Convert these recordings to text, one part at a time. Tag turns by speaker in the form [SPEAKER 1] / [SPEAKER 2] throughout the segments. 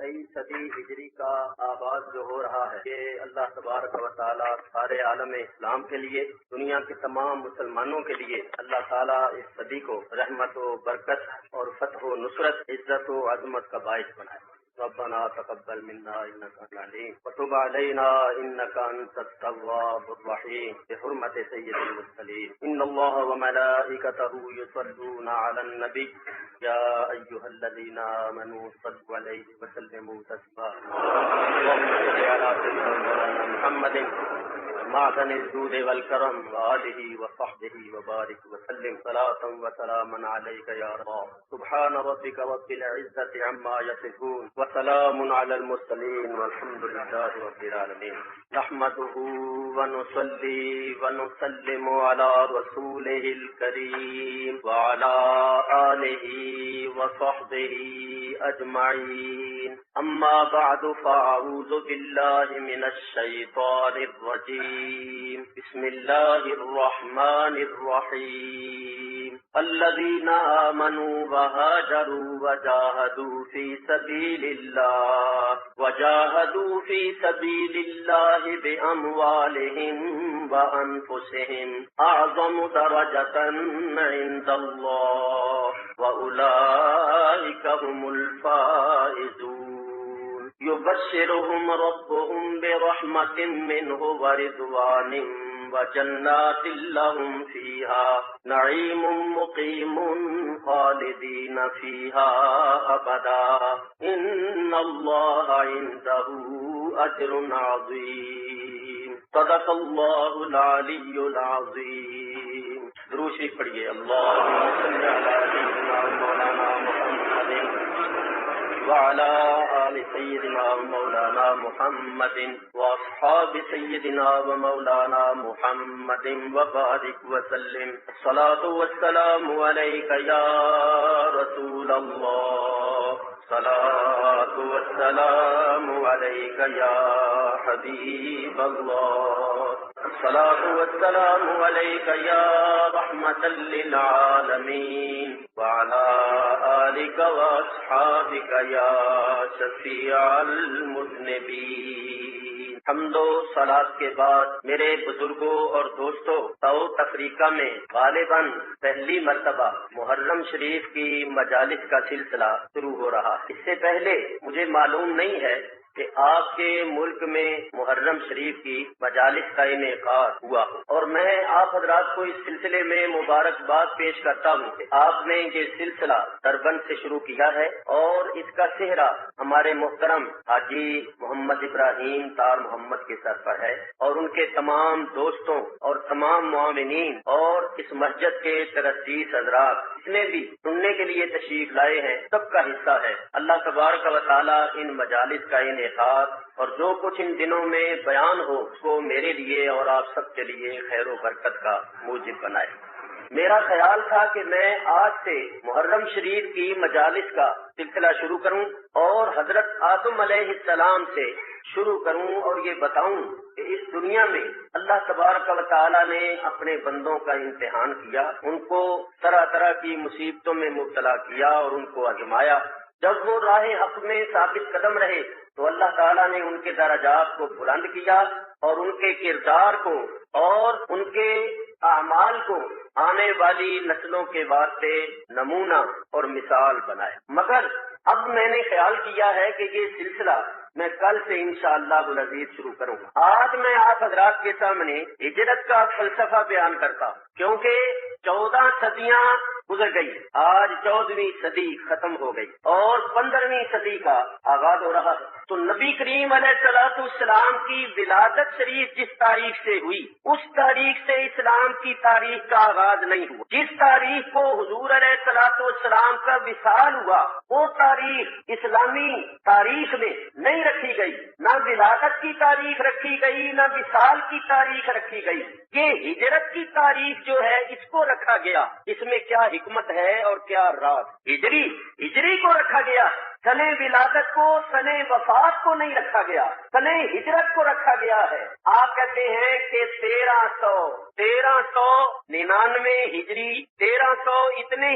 [SPEAKER 1] 23 صدی ہجری کا آغاز جو ہو رہا ہے یہ اللہ تبارک و تعالیٰ سارے عالم اسلام کے لیے، دنیا کے تمام مسلمانوں کے لیے اللہ تعالیٰ اس صدی کو رحمت و برکت اور فتح و نصرت، عزت و عظمت کا باعث بنائے۔ ربنا تقبل منا انك انت العليم وتب علينا انك انت التواب الرحيم بحرمة سيد المرسلين ان الله وملائكته يصلون على النبي يا ايها الذين امنوا صلوا عليه وسلموا تسليما اللهم صل على سيدنا محمد معدن الجود والكرم وآله وصحبه وبارك وسلم صلاة وسلاما عليك يا رب سبحان ربك رب العزة عما يصفون وسلام على المرسلين والحمد لله رب العالمين نحمده ونصلي ونسلم على رسوله الكريم وعلى آله وصحبه أجمعين أما بعد فأعوذ بالله من الشيطان الرجيم بسم الله الرحمن الرحيم الذين آمنوا وهاجروا وجاهدوا في سبيل الله بأموالهم وأنفسهم أعظم درجة عند الله وأولئك هم الفائزون يبشرهم ربهم برحمة منه ورضوان وجنات لهم فيها نعيم مقيم خالدين فيها أبدا إن الله عنده أجر عظيم صدق الله العلي العظيم درود شریف پڑھیے اللهم صل على سيدنا مولانا محمد وعلى آل سيدنا مولانا محمد وأصحاب سيدنا ومولانا محمد وبارك وسلم الصلاة والسلام عليك يا رسول الله الصلاة والسلام عليك يا حبيب الله الصلاة والسلام عليك يا رحمة للعالمين وعلى آلك وأصحابك يا شفيع المذنبين حمد و صلاۃ کے بعد میرے بزرگوں اور دوستوں، ساؤتھ افریقہ میں غالباً پہلی مرتبہ محرم شریف کی مجالس کا سلسلہ شروع ہو رہا ہے۔ اس سے پہلے مجھے معلوم نہیں ہے کہ آپ کے ملک میں محرم شریف کی مجالس کا انعقاد ہوا اور میں آپ حضرات کو اس سلسلے میں مبارکباد پیش کرتا ہوں کہ آپ نے یہ سلسلہ دربند سے شروع کیا ہے اور اس کا سہرا ہمارے محترم حاجی محمد ابراہیم طار محمد کے سر پر ہے اور ان کے تمام دوستوں اور تمام معاونین اور اس مسجد کے 33 حضرات اس نے بھی سننے کے لیے تشریف لائے ہیں، سب کا حصہ ہے۔ اللہ تبارک و تعالی ان مجالس کا انعقاد اور جو کچھ ان دنوں میں بیان ہو اس کو میرے لیے اور آپ سب کے لیے خیر و برکت کا موجب بنائے۔ میرا خیال تھا کہ میں آج سے محرم شریف کی مجالس کا سلسلہ شروع کروں اور حضرت آدم علیہ السلام سے شروع کروں اور یہ بتاؤں کہ اس دنیا میں اللہ تبارک و تعالیٰ نے اپنے بندوں کا امتحان کیا، ان کو طرح طرح کی مصیبتوں میں مبتلا کیا اور ان کو آزمایا۔ جب وہ راہ حق میں ثابت قدم رہے تو اللہ تعالیٰ نے ان کے درجات کو بلند کیا اور ان کے کردار کو اور ان کے اعمال کو آنے والی نسلوں کے واسطے نمونہ اور مثال بنایا۔ مگر اب میں نے خیال کیا ہے کہ یہ سلسلہ میں کل سے انشاءاللہ العزیز شروع کروں گا۔ آج میں آپ حضرات کے سامنے ہجرت کا فلسفہ بیان کرتا ہوں، کیونکہ 14 صدیاں گزر گئی، آج 14ویں صدی ختم ہو گئی اور 15ویں صدی کا آغاز ہو رہا ہے۔ تو نبی کریم علیہ السلام کی ولادت شریف جس تاریخ سے ہوئی اس تاریخ سے اسلام کی تاریخ کا آغاز نہیں ہوا۔ جس تاریخ کو حضور علیہ السلام کا وصال ہوا وہ تاریخ اسلامی تاریخ میں نہیں رکھی گئی، نہ ولادت کی تاریخ رکھی گئی، نہ وصال کی تاریخ رکھی گئی۔ یہ ہجرت کی تاریخ جو ہے اس کو رکھا گیا۔ اس میں کیا حکمت ہے اور کیا راز؟ ہجری کو رکھا گیا، سنے ولادت کو، سنے وفات کو نہیں رکھا گیا، سنے ہجرت کو رکھا گیا ہے۔ آپ کہتے ہیں کہ 1399 ہجری، 1300 اتنے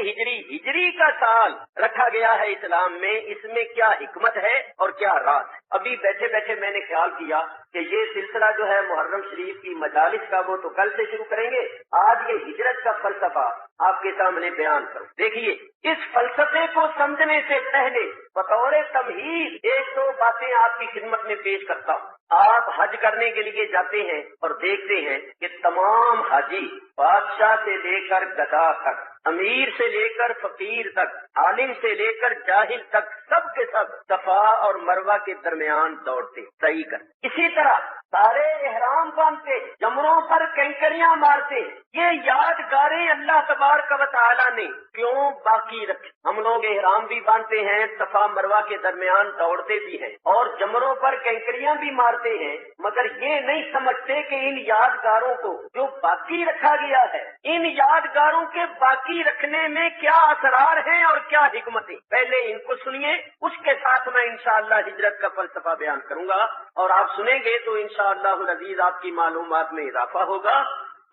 [SPEAKER 1] ہجری کا سال رکھا گیا ہے اسلام میں۔ اس میں کیا حکمت ہے اور کیا کیا راز ہے۔ ابھی بیٹھے بیٹھے میں نے خیال کیا کہ یہ سلسلہ جو ہے محرم شریف کی مجالس کا وہ تو کل سے شروع کریں گے، آج یہ ہجرت کا فلسفہ آپ کے سامنے بیان کروں۔ دیکھیے، اس فلسفے کو سمجھنے سے پہلے بطور تمہید ایک دو باتیں آپ کی خدمت میں پیش کرتا ہوں۔ آپ حج کرنے کے لیے جاتے ہیں اور دیکھتے ہیں کہ تمام حاجی بادشاہ سے لے کر گدھا تک، امیر سے لے کر فقیر تک، عالم سے لے کر جاہل تک، سب کے سب صفا اور مروہ کے درمیان دوڑتے صحیح کر۔ اسی طرح سارے احرام باندھتے، جمروں پر کنکریاں مارتے۔ یہ یادگاریں اللہ تبارک و تعالیٰ نے کیوں باقی رکھی؟ ہم لوگ احرام بھی باندھتے ہیں، صفا مروہ کے درمیان دوڑتے بھی ہیں اور جمروں پر کنکریاں بھی مارتے ہیں، مگر یہ نہیں سمجھتے کہ ان یادگاروں کو جو باقی رکھا گیا ہے، ان یادگاروں کے باقی رکھنے میں کیا اسرار ہیں اور کیا حکمتیں۔ پہلے ان کو سنیے، اس کے ساتھ میں انشاءاللہ ہجرت کا فلسفہ بیان کروں گا، اور آپ سنیں گے تو انشاءاللہ العزیز آپ کی معلومات میں اضافہ ہوگا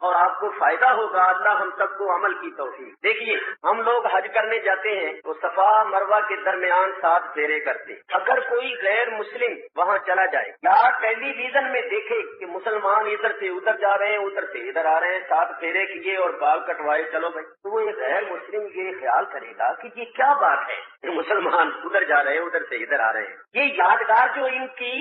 [SPEAKER 1] اور آپ کو فائدہ ہوگا۔ اللہ ہم سب کو عمل کی توفیق۔ دیکھیے، ہم لوگ حج کرنے جاتے ہیں تو صفا مروہ کے درمیان 7 پھیرے کرتے۔ اگر کوئی غیر مسلم وہاں چلا جائے یا ٹیلی ویژن میں دیکھے کہ مسلمان ادھر سے ادھر جا رہے ہیں، ادھر سے ادھر آ رہے ہیں، 7 پھیرے کیے اور بال کٹوائے، چلو بھائی، تو وہ ایک غیر مسلم یہ خیال کرے گا کہ یہ کیا بات ہے، یہ مسلمان ادھر جا رہے ہیں ادھر سے ادھر آ رہے ہیں۔ یہ یادگار جو ان کی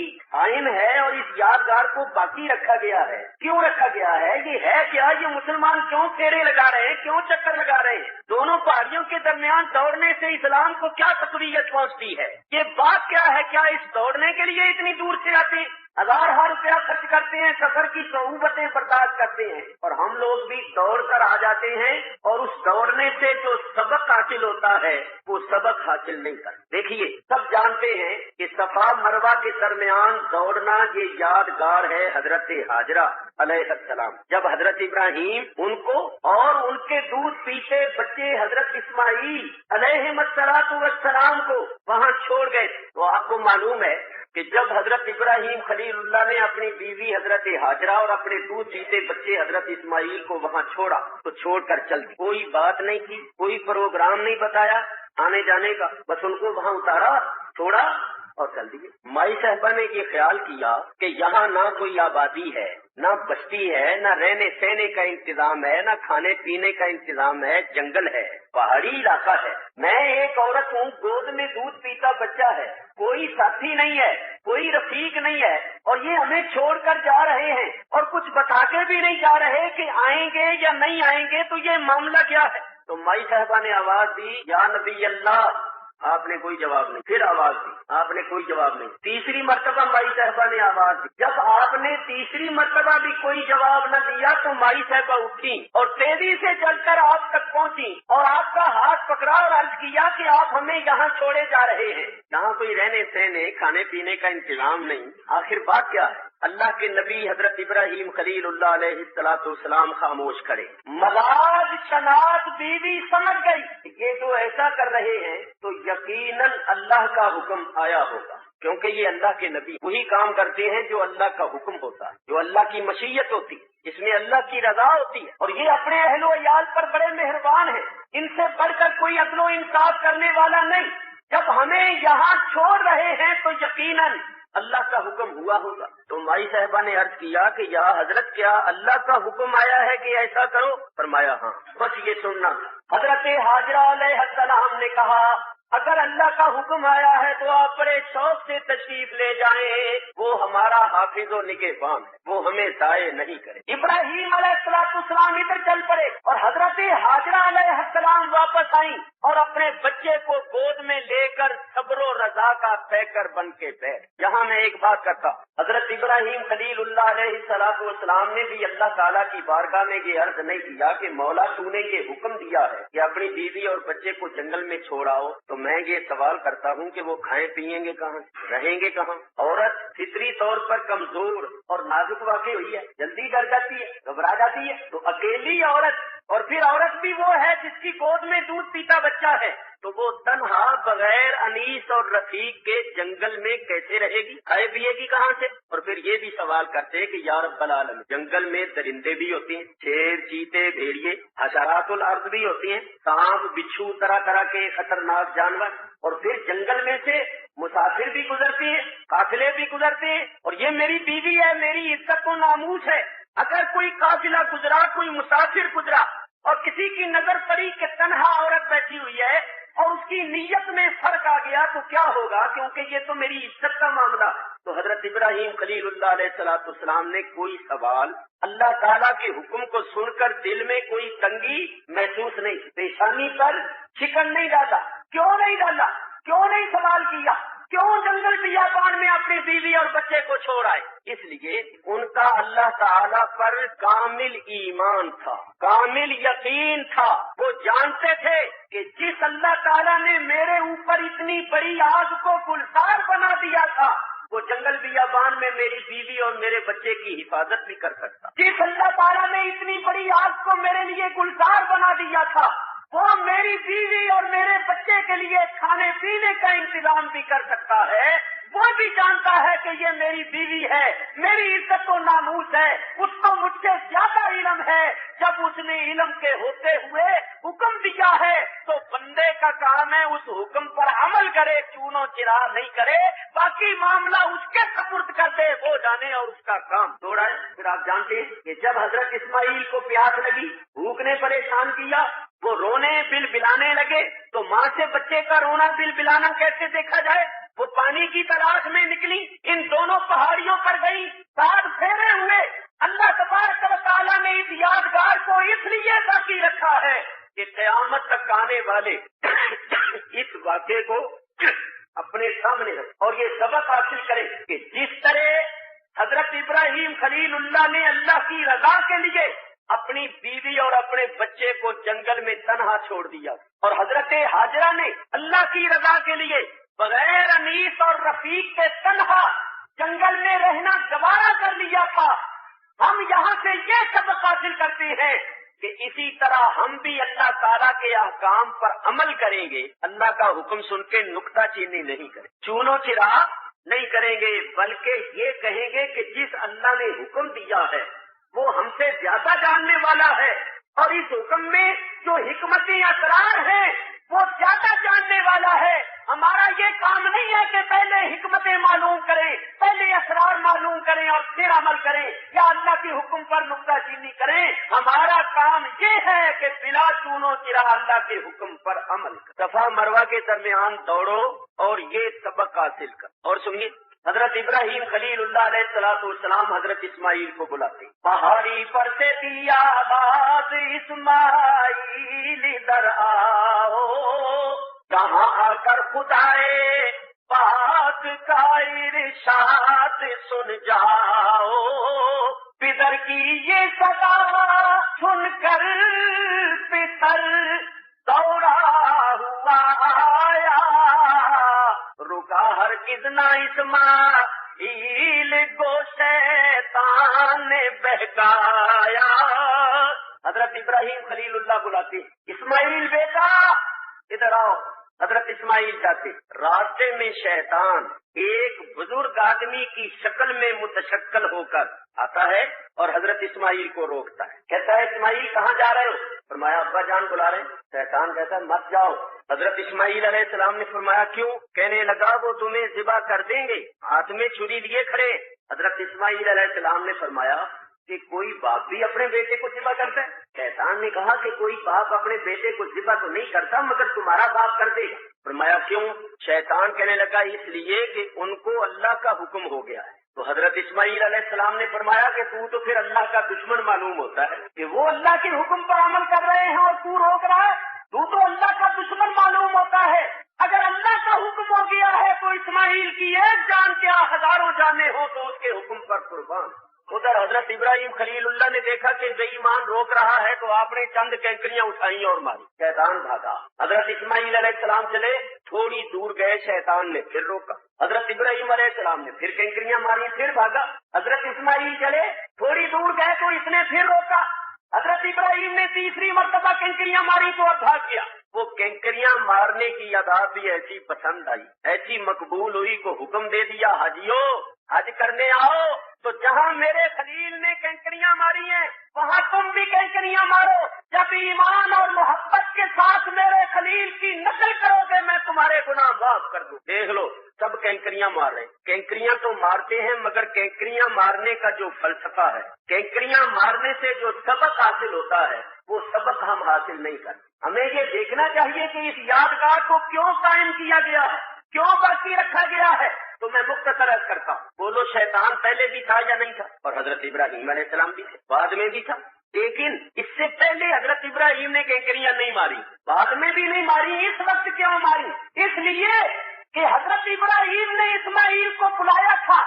[SPEAKER 1] آئین ہے اور اس یادگار کو باقی رکھا گیا ہے، کیوں رکھا گیا ہے؟ یہ ہے کیا؟ یہ مسلمان کیوں پھیرے لگا رہے ہیں، کیوں چکر لگا رہے ہیں؟ دونوں پہاڑیوں کے درمیان دوڑنے سے اسلام کو کیا تقویت پہنچتی ہے؟ یہ بات کیا ہے؟ کیا اس دوڑنے کے لیے اتنی دور سے آتے ہیں؟ ہزار روپیہ خرچ کرتے ہیں، سفر کی صعوبتیں برداشت کرتے ہیں، اور ہم لوگ بھی دوڑ کر آ جاتے ہیں اور اس دوڑنے سے جو سبق حاصل ہوتا ہے وہ سبق حاصل نہیں کرتے۔ دیکھیے، سب جانتے ہیں کہ صفا مروہ کے درمیان دوڑنا یہ یادگار ہے حضرت ہاجرہ علیہ السلام۔ جب حضرت ابراہیم ان کو اور ان کے دودھ پیتے بچے حضرت اسماعیل علیہ السلام کو وہاں چھوڑ گئے، تو آپ کو معلوم ہے کہ جب حضرت ابراہیم خلیل اللہ نے اپنی بیوی حضرت ہاجرہ اور اپنے دودھ پیتے بچے حضرت اسماعیل کو وہاں چھوڑا تو چھوڑ کر چل دی، کوئی بات نہیں کی، کوئی پروگرام نہیں بتایا آنے جانے کا، بس ان کو وہاں اتارا، چھوڑا اور چل دیے۔ مائی صاحبہ نے یہ خیال کیا کہ یہاں نہ کوئی آبادی ہے، نہ بستی ہے، نہ رہنے سہنے کا انتظام ہے، نہ کھانے پینے کا انتظام ہے، جنگل ہے، پہاڑی علاقہ ہے، میں ایک عورت ہوں، گود میں دودھ پیتا بچہ ہے، کوئی ساتھی نہیں ہے، کوئی رفیق نہیں ہے، اور یہ ہمیں چھوڑ کر جا رہے ہیں اور کچھ بتا کے بھی نہیں جا رہے کہ آئیں گے یا نہیں آئیں گے، تو یہ معاملہ کیا ہے؟ تو مائی صاحبہ نے آواز دی، یا نبی اللہ، آپ نے کوئی جواب نہیں، پھر آواز دی، آپ نے کوئی جواب نہیں، تیسری مرتبہ مائی صاحبہ نے آواز دی، جب آپ نے تیسری مرتبہ بھی کوئی جواب نہ دیا تو مائی صاحبہ اٹھی اور تیزی سے چل کر آپ تک پہنچی اور آپ کا ہاتھ پکڑا اور عرض کیا کہ آپ ہمیں یہاں چھوڑے جا رہے ہیں، یہاں کوئی رہنے سہنے کھانے پینے کا انتظام نہیں، آخر بات کیا ہے؟ اللہ کے نبی حضرت ابراہیم خلیل اللہ علیہ السلام خاموش کھڑے، مزاج شناخت بیوی سمجھ گئی یہ جو ایسا کر رہے ہیں تو یقیناً اللہ کا حکم آیا ہوگا، کیونکہ یہ اللہ کے نبی وہی کام کرتے ہیں جو اللہ کا حکم ہوتا ہے، جو اللہ کی مشیت ہوتی ہے، جس میں اللہ کی رضا ہوتی ہے، اور یہ اپنے اہل و عیال پر بڑے مہربان ہیں، ان سے بڑھ کر کوئی عدل و انصاف کرنے والا نہیں۔ جب ہمیں یہاں چھوڑ رہے ہیں تو یقیناً اللہ کا حکم ہوا ہوگا۔ تو مائی صاحبہ نے عرض کیا کہ یا حضرت کیا اللہ کا حکم آیا ہے کہ ایسا کرو؟ فرمایا ہاں، بس یہ سننا تھا۔ حضرت ہاجرہ علیہ السلام نے کہا اگر اللہ کا حکم آیا ہے تو آپ بڑے شوق سے تشریف لے جائیں، وہ ہمارا حافظ و نگہبان ہے، وہ ہمیں ضائع نہیں کرے۔ ابراہیم علیہ السلام ادھر چل پڑے اور حضرت ہاجرہ علیہ السلام واپس آئیں اور اپنے بچے کو گود میں لے کر صبر و رضا کا پیکر بن کے بیٹھ۔ یہاں میں ایک بات کرتا ہوں، حضرت ابراہیم خلیل اللہ علیہ السلام نے بھی اللہ تعالیٰ کی بارگاہ میں یہ عرض نہیں کیا کہ مولا تو نے یہ حکم دیا ہے کہ اپنی بیوی اور بچے کو جنگل میں چھوڑ آؤ، تو میں یہ سوال کرتا ہوں کہ وہ کھائیں پیئیں گے کہاں، رہیں گے کہاں؟ عورت فطری طور پر کمزور اور نازک واقع ہوئی ہے، جلدی ڈر جاتی ہے، گھبرا جاتی ہے، تو اکیلی عورت، اور پھر عورت بھی وہ ہے جس کی گود میں دودھ پیتا بچہ ہے، تو وہ تنہا بغیر انیس اور رفیق کے جنگل میں کیسے رہے گی، کھائے پیے گی کہاں سے؟ اور پھر یہ بھی سوال کرتے ہیں کہ یا رب العالمین، جنگل میں درندے بھی ہوتے ہیں، شیر، چیتے، بھیڑیے، حشرات الارض بھی ہوتی ہیں، سانپ، بچھو، طرح طرح کے خطرناک جانور، اور پھر جنگل میں سے مسافر بھی گزرتے ہیں، قافلے بھی گزرتے ہیں اور یہ میری بیوی ہے، میری عزت و ناموس ہے. اگر کوئی قافلہ گزرا، کوئی مسافر گزرا اور کسی کی نظر پڑی کہ تنہا عورت بیٹھی ہوئی ہے اور اس کی نیت میں فرق آ گیا تو کیا ہوگا؟ کیونکہ یہ تو میری عزت کا معاملہ. تو حضرت ابراہیم خلیل اللہ علیہ السلام نے کوئی سوال اللہ تعالیٰ کے حکم کو سن کر دل میں کوئی تنگی محسوس نہیں، پیشانی پر شکن نہیں ڈالا. کیوں نہیں ڈالا؟ کیوں نہیں سوال کیا؟ کیوں جنگل بیابان میں اپنی بیوی اور بچے کو چھوڑ آئے؟ اس لیے ان کا اللہ تعالیٰ پر کامل ایمان تھا، کامل یقین تھا. وہ جانتے تھے کہ جس اللہ تعالیٰ نے میرے اوپر اتنی بڑی آگ کو گلزار بنا دیا تھا، وہ جنگل بیابان میں میری بیوی اور میرے بچے کی حفاظت بھی کر سکتا. جس اللہ تعالیٰ نے اتنی بڑی آگ کو میرے لیے گلزار بنا دیا تھا، وہ میری بیوی اور میرے بچے کے لیے کھانے پینے کا انتظام بھی کر سکتا ہے. وہ بھی جانتا ہے کہ یہ میری بیوی ہے، میری عزت و ناموس ہے، اس کو مجھ سے زیادہ علم ہے. جب اس نے علم کے ہوتے ہوئے حکم دیا ہے تو بندے کا کام ہے اس حکم پر عمل کرے، چونو چرا نہیں کرے، باقی معاملہ اس کے سپرد کر دے، وہ جانے اور اس کا کام چھوڑا ہے. پھر آپ جانتے ہیں کہ جب حضرت اسماعیل کو پیاس لگی، بھوک نے پریشان کیا، وہ رونے بل بلانے لگے. تو ماں سے بچے کا رونا بل بلانا کیسے دیکھا جائے؟ وہ پانی کی تلاش میں نکلی، ان دونوں پہاڑیوں پر گئی، 7 پھیرے ہوئے. اللہ تبارک و تعالیٰ نے اس یادگار کو اس لیے باقی رکھا ہے کہ قیامت تک آنے والے اس واقعے کو اپنے سامنے رکھ اور یہ سبق حاصل کرے کہ جس طرح حضرت ابراہیم خلیل اللہ نے اللہ کی رضا کے لیے اپنی بیوی اور اپنے بچے کو جنگل میں تنہا چھوڑ دیا، اور حضرت ہاجرہ نے اللہ کی رضا کے لیے بغیر انیس اور رفیق کے تنہا جنگل میں رہنا گوارا کر لیا تھا. ہم یہاں سے یہ سبق حاصل کرتے ہیں کہ اسی طرح ہم بھی اللہ تعالیٰ کے احکام پر عمل کریں گے. اللہ کا حکم سن کے نکتہ چینی نہیں کریں، چونو چرا نہیں کریں گے، بلکہ یہ کہیں گے کہ جس اللہ نے حکم دیا ہے وہ ہم سے زیادہ جاننے والا ہے، اور اس حکم میں جو حکمتیں اسرار ہیں وہ زیادہ جاننے والا ہے. ہمارا یہ کام نہیں ہے کہ پہلے حکمتیں معلوم کریں، پہلے اسرار معلوم کریں اور پھر عمل کریں یا اللہ کے حکم پر نکتہ چینی کریں. ہمارا کام یہ ہے کہ بلا چونو چرا اللہ کے حکم پر عمل کریں. صفا مروہ کے درمیان دوڑو اور یہ سبق حاصل کر. اور سنیے، حضرت ابراہیم خلیل اللہ علیہ السلام حضرت اسماعیل کو بلاتے، پہاڑی پر سے دیا آواز اسماعیل ادھر آؤ، کہاں آ کر خدائے پاک کا ارشاد سن جاؤ. پدر کی یہ صدا سن کر پتر دوڑا ہوا آیا، رکا ہرگز نہ اسماعیل کو شیطان نے بہکایا. حضرت ابراہیم خلیل اللہ بلاتے، اسماعیل بیٹا ادھر آؤ. حضرت اسماعیل جاتے، راستے میں شیطان ایک بزرگ آدمی کی شکل میں متشکل ہو کر آتا ہے اور حضرت اسماعیل کو روکتا ہے. کہتا ہے اسماعیل کہاں جا رہے ہو؟ فرمایا ابا جان بلا رہے ہیں. شیطان کہتا ہے مت جاؤ. حضرت اسماعیل علیہ السلام نے فرمایا کیوں؟ کہنے لگا وہ تمہیں ذبح کر دیں گے، ہاتھ میں چھری لیے کھڑے. حضرت اسماعیل علیہ السلام نے فرمایا کہ کوئی باپ بھی اپنے بیٹے کو ذبح کرتا ہے؟ شیطان نے کہا کہ کوئی باپ اپنے بیٹے کو ذبح تو نہیں کرتا مگر تمہارا باپ کر دے گا. فرمایا کیوں؟ شیطان کہنے لگا اس لیے کہ ان کو اللہ کا حکم ہو گیا ہے. تو حضرت اسماعیل علیہ السلام نے فرمایا کہ تو پھر اللہ کا دشمن معلوم ہوتا ہے کہ وہ اللہ کے حکم پر عمل کر رہے ہیں اور تو روک رہا ہے. تو اللہ کا دشمن معلوم ہوتا ہے. اگر اللہ کا حکم ہو گیا ہے تو اسماعیل کی ایک جان کیا ہزاروں جانیں ہو تو اس کے حکم پر قربان. ادھر حضرت ابراہیم خلیل اللہ نے دیکھا کہ بے ایمان روک رہا ہے تو آپ نے چند کینکریاں اٹھائیں اور ماری. شیطان بھاگا. حضرت اسماعیل علیہ السلام چلے، تھوڑی دور گئے، شیطان نے پھر روکا. حضرت ابراہیم علیہ السلام نے پھر کینکریاں ماری، پھر بھاگا. حضرت اسماعیل چلے، تھوڑی دور گئے تو اس نے پھر روکا. حضرت ابراہیم نے تیسری مرتبہ کینکریاں ماری تو اب بھاگ گیا. وہ کینکریاں مارنے کی عادت بھی ایسی پسند آئی، ایسی مقبول ہوئی کو حکم دے دیا حاجیو حج کرنے آؤ. تو جہاں میرے خلیل نے کینکریاں ماری ہیں وہاں تم بھی کینکریاں مارو. جب ایمان اور محبت کے ساتھ میرے خلیل کی نقل کرو گے میں تمہارے گناہ معاف کر دوں. دیکھ لو سب کینکریاں مار رہے ہیں. کینکریاں تو مارتے ہیں مگر کینکریاں مارنے کا جو فلسفہ ہے، کینکریاں مارنے سے جو سبق حاصل ہوتا ہے وہ سبق ہم حاصل نہیں کرتے. ہمیں یہ دیکھنا چاہیے کہ اس یادگار کو کیوں قائم کیا گیا ہے، کیوں باقی رکھا گیا ہے. تو میں مختصر عرض کرتا ہوں. بولو شیطان پہلے بھی تھا یا نہیں تھا؟ اور حضرت ابراہیم علیہ السلام بھی تھے، بعد میں بھی تھا. لیکن اس سے پہلے حضرت ابراہیم نے کینکریاں نہیں ماری، بعد میں بھی نہیں ماری. اس وقت کیوں ماری؟ اس لیے کہ حضرت ابراہیم نے اسماعیل کو بلایا تھا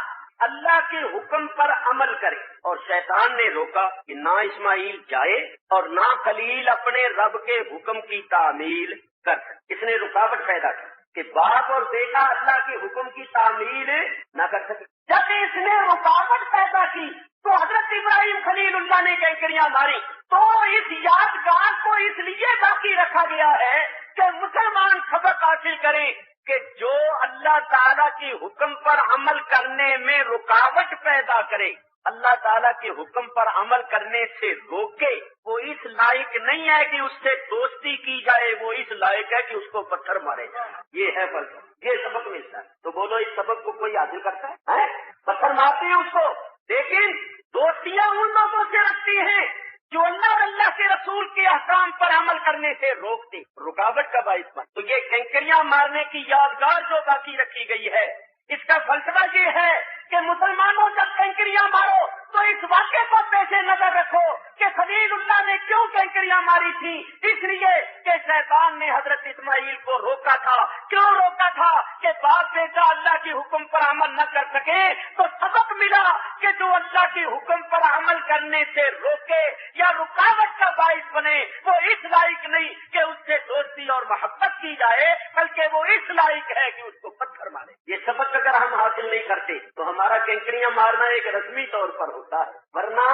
[SPEAKER 1] اللہ کے حکم پر عمل کرے، اور شیطان نے روکا کہ نہ اسماعیل جائے اور نہ خلیل اپنے رب کے حکم کی تعمیل کر سکے. اس نے رکاوٹ پیدا کی کہ باپ اور بیٹا اللہ کے حکم کی تعمیل نہ کر سکے. جب اس نے رکاوٹ پیدا کی تو حضرت ابراہیم خلیل اللہ نے کینکریاں ماری. تو اس یادگار کو اس لیے باقی رکھا گیا ہے کہ مسلمان سبق حاصل کریں کہ جو اللہ تعالیٰ کے حکم پر عمل کرنے میں رکاوٹ پیدا کرے، اللہ تعالیٰ کے حکم پر عمل کرنے سے روکے، وہ اس لائق نہیں ہے کہ اس سے دوستی کی جائے، وہ اس لائق ہے کہ اس کو پتھر مارے جائے. یہ ہے فرق، یہ سبق ملتا ہے. تو بولو اس سبق کو کوئی حاصل کرتا ہے؟ پتھر مارتے ہیں اس کو، لیکن دوستیاں ان لوگوں سے رکھتی ہیں جو اللہ اور اللہ کے رسول کے احکام پر عمل کرنے سے روکتے، رکاوٹ کا باعث بن. تو یہ کینکریاں مارنے کی یادگار جو باقی رکھی گئی ہے، اس کا فلسفہ یہ ہے کہ مسلمانوں جب کینکریاں مارو تو اس واقعے کو پیش نظر رکھو کہ خلیل اللہ نے کیوں کینکریاں ماری تھی. اس لیے کہ شیطان نے حضرت اسماعیل کو روکا تھا. کیوں روکا تھا؟ کہ باپ بیٹا اللہ کے حکم پر عمل نہ کر سکے. تو سبق ملا کہ جو اللہ کے حکم پر عمل کرنے سے روکے یا رکاوٹ کا باعث بنے وہ اس لائق نہیں کہ اس سے دوستی اور محبت کی جائے، بلکہ وہ اس لائق ہے کہ اس کو پتھر مارے. یہ سبق اگر ہم حاصل نہیں کرتے تو ہمارا کینکریاں مارنا ایک رسمی طور پر ہوتا ہے، ورنہ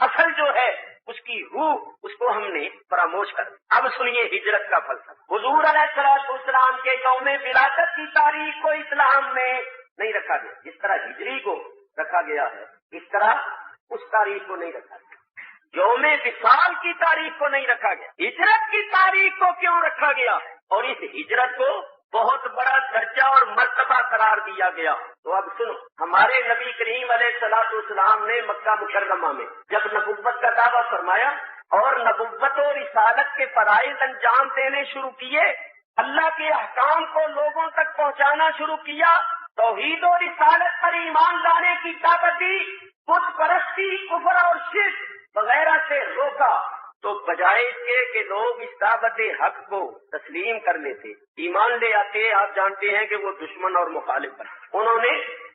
[SPEAKER 1] اصل جو ہے اس کی روح اس کو ہم نے فراموش کر. اب سنیے ہجرت کا فلسفہ. حضور علیہ السلام کے یوم ولادت کی تاریخ کو اسلام میں نہیں رکھا گیا. جس طرح ہجری کو رکھا گیا ہے اس طرح اس تاریخ کو نہیں رکھا گیا. یوم وصال کی تاریخ کو نہیں رکھا گیا. ہجرت کی تاریخ کو کیوں رکھا گیا اور اس ہجرت کو بہت بڑا درجہ اور مرتبہ قرار دیا گیا؟ تو اب سنو، ہمارے نبی کریم علیہ السلام نے مکہ مکرمہ میں جب نبوت کا دعویٰ فرمایا اور نبوت و رسالت کے فرائض انجام دینے شروع کیے، اللہ کے احکام کو لوگوں تک پہنچانا شروع کیا، توحید و رسالت پر ایمان لانے کی دعوت دی، بت پرستی، کفر اور شرک وغیرہ سے روکا، تو بجائے اس کے کہ لوگ اس دعوت حق کو تسلیم کر لیتے، ایمان لے آتے، آپ جانتے ہیں کہ وہ دشمن اور مخالف بنے. انہوں نے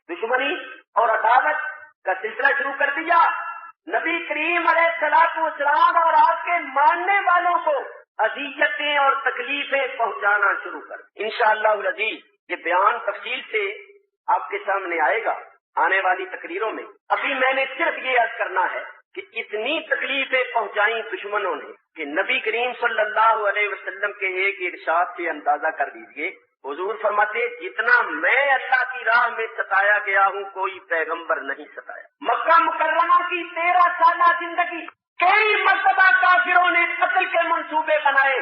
[SPEAKER 1] دشمنی اور عداوت کا سلسلہ شروع کر دیا. نبی کریم علیہ السلام اور آپ کے ماننے والوں کو اذیتیں اور تکلیفیں پہنچانا شروع کر. انشاءاللہ العزیز یہ بیان تفصیل سے آپ کے سامنے آئے گا آنے والی تقریروں میں. ابھی میں نے صرف یہ عرض کرنا ہے کہ اتنی تکلیفیں پہنچائیں دشمنوں نے کہ نبی کریم صلی اللہ علیہ وسلم کے ایک ارشاد سے اندازہ کر لیجئے. حضور فرماتے جتنا میں اللہ کی راہ میں ستایا گیا ہوں کوئی پیغمبر نہیں ستایا. مکہ مکرمہ کی 13 سالہ زندگی کئی مرتبہ کافروں نے قتل کے منصوبے بنائے،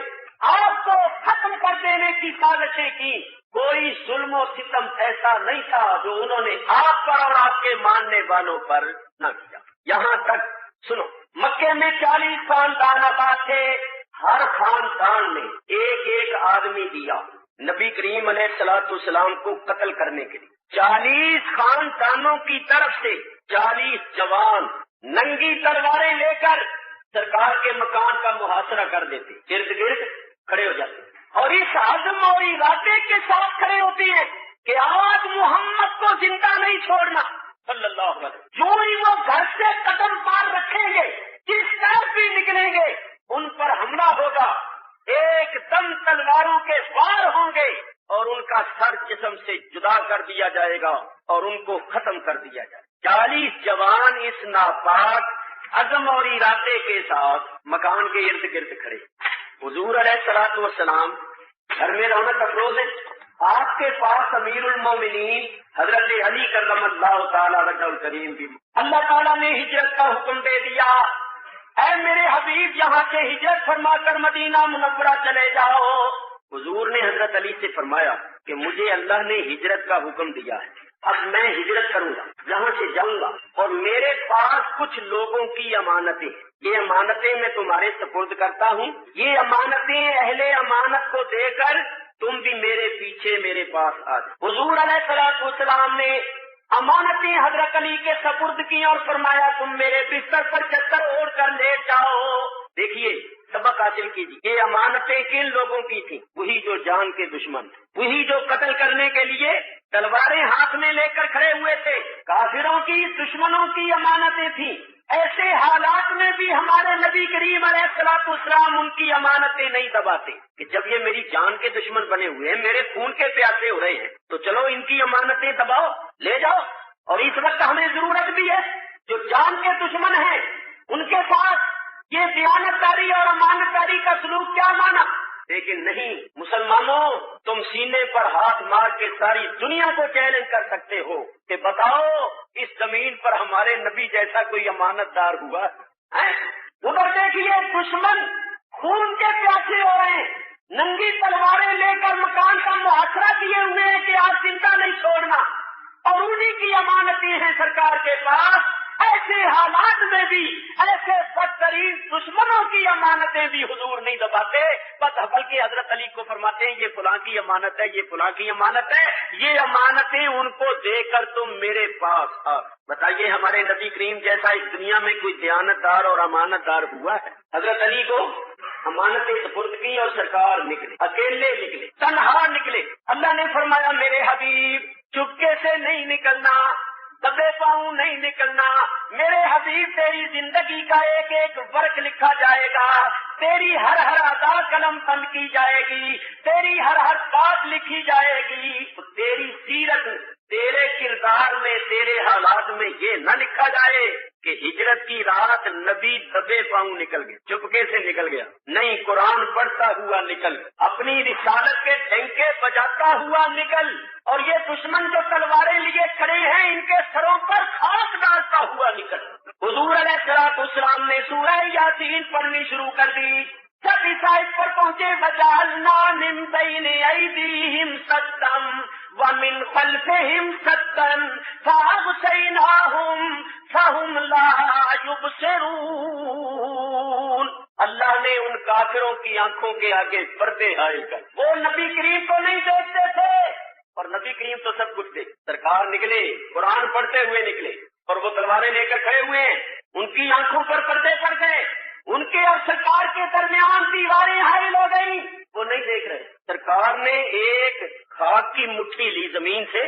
[SPEAKER 1] آپ کو ختم کر دینے کی سازشیں کی. کوئی ظلم و ستم ایسا نہیں تھا جو انہوں نے آپ پر اور آپ کے ماننے والوں پر نہ کیا. یہاں تک سنو، مکے میں 40 خاندان آباد تھے، ہر خاندان نے ایک ایک آدمی دیا نبی کریم علیہ السلام کو قتل کرنے کے لیے. 40 خاندانوں کی طرف سے 40 جوان ننگی تلواریں لے کر سرکار کے مکان کا محاصرہ کر دیتے، ارد گرد کھڑے ہو جاتے اور اس عزم اور ارادے کے ساتھ کھڑے ہوتے ہیں کہ آج محمد کو زندہ نہیں چھوڑنا صلی اللہ علیہ وسلم. جو ہی وہ گھر سے قدم پار رکھیں گے، جس طرف بھی نکلیں گے ان پر حملہ ہوگا، ایک دم تلواروں کے وار ہوں گے اور ان کا سر جسم سے جدا کر دیا جائے گا اور ان کو ختم کر دیا جائے گا. 40 جوان اس ناپاک عزم اور ارادے کے ساتھ مکان کے ارد گرد کھڑے. حضور علیہ السلام گھر میں رونق افروز ہے، آپ کے پاس امیر المومنین حضرت علی کرم اللہ تعالی وجہ الکریم بھی اللہ تعالیٰ نے ہجرت کا حکم دے دیا، اے میرے حبیب یہاں سے ہجرت فرما کر مدینہ منورہ چلے جاؤ۔ حضور نے حضرت علی سے فرمایا کہ مجھے اللہ نے ہجرت کا حکم دیا ہے، اب میں ہجرت کروں گا، یہاں سے جاؤں گا، اور میرے پاس کچھ لوگوں کی امانتیں ہیں، یہ امانتیں میں تمہارے سپرد کرتا ہوں، یہ امانتیں اہل امانت کو دے کر تم بھی میرے پیچھے میرے پاس آ جاؤ۔ حضور علیہ الصلوۃ والسلام نے امانتیں حضرت علی کے سپرد کی اور فرمایا تم میرے بستر پر چادر اوڑھ کر لیٹ جاؤ۔ دیکھیے سبق حاصل کیجیے، یہ امانتیں کن لوگوں کی تھیں؟ وہی جو جان کے دشمن، وہی جو قتل کرنے کے لیے تلواریں ہاتھ میں لے کر کھڑے ہوئے تھے، کافروں کی دشمنوں کی امانتیں تھیں۔ ایسے حالات میں بھی ہمارے نبی کریم علیہ الصلوۃ والسلام ان کی امانتیں نہیں دباتے کہ جب یہ میری جان کے دشمن بنے ہوئے ہیں، میرے خون کے پیاسے ہو رہے ہیں، تو چلو ان کی امانتیں دباؤ، لے جاؤ۔ اور اس وقت ہمیں ضرورت بھی ہے، جو جان کے دشمن ہیں ان کے ساتھ یہ دیانتداری اور امانتداری کا سلوک کیا مانا؟ لیکن نہیں، مسلمانوں تم سینے پر ہاتھ مار کے ساری دنیا کو چیلنج کر سکتے ہو کہ بتاؤ اس زمین پر ہمارے نبی جیسا کوئی امانت دار ہوا ہے؟ ادھر دیکھیے دشمن خون کے پیاسے ہو رہے ہیں، ننگی تلواریں لے کر مکان کا محاصرہ کیے ہوئے ہیں کہ آپ چنتا نہیں چھوڑنا، اور انہی کی امانتیں ہیں سرکار کے پاس۔ ایسے حالات میں بھی ایسے بدترین دشمنوں کی امانتیں بھی حضور نہیں دباتے، بلکہ حضرت علی کو فرماتے ہیں یہ فلاں کی امانت ہے، یہ فلاں کی امانت ہے، یہ امانتیں ان کو دے کر تم میرے پاس آ۔ بتائیے ہمارے نبی کریم جیسا اس دنیا میں کوئی دیانت دار اور امانت دار ہوا ہے؟ حضرت علی کو امانتیں سپرد کی اور سرکار نکلے، اکیلے نکلے، تنہا نکلے۔ اللہ نے فرمایا میرے حبیب چپکے سے نہیں نکلنا، دبے پاؤں نہیں نکلنا، میرے حبیب تیری زندگی کا ایک ایک ورق لکھا جائے گا، تیری ہر ہر ادا قلم بند کی جائے گی، تیری ہر ہر بات لکھی جائے گی، تیری سیرت، تیرے کردار میں، تیرے حالات میں یہ نہ لکھا جائے کہ ہجرت کی رات نبی دبے پاؤں نکل گئے، چپکے سے نکل گیا، نہیں قرآن پڑھتا ہوا نکل، اپنی رسالت کے ڈنکے بجاتا ہوا نکل، اور یہ دشمن جو تلواریں لیے کھڑے ہیں ان کے سروں پر خاک ڈالتا ہوا نکل۔ حضور علیہ الصلوۃ والسلام نے سورہ یاسین پڑھنی شروع کر دی، جب اس آیت پر پہنچے وَجَعَلْنَا مِن بَيْنِ أَيْدِيهِمْ سَدًّا وَمِن خَلْفِهِمْ سَدًّا فَأَغْشَيْنَاهُمْ فَهُمْ لَا يُبْصِرُونَ۔ اللہ نے ان کافروں کی آنکھوں کے آگے پردے حائل کر، وہ نبی کریم کو نہیں دیکھتے تھے، اور نبی کریم تو سب کچھ دیکھ۔ سرکار نکلے، قرآن پڑھتے ہوئے نکلے، اور وہ تلواریں لے کر کھڑے ہوئے ہیں، ان کی آنکھوں پر پردے پڑ گئے، ان کے اور سرکار کے درمیان دیواریں حائل ہو گئی، وہ نہیں دیکھ رہے۔ سرکار نے ایک خاک کی مٹھی لی زمین سے،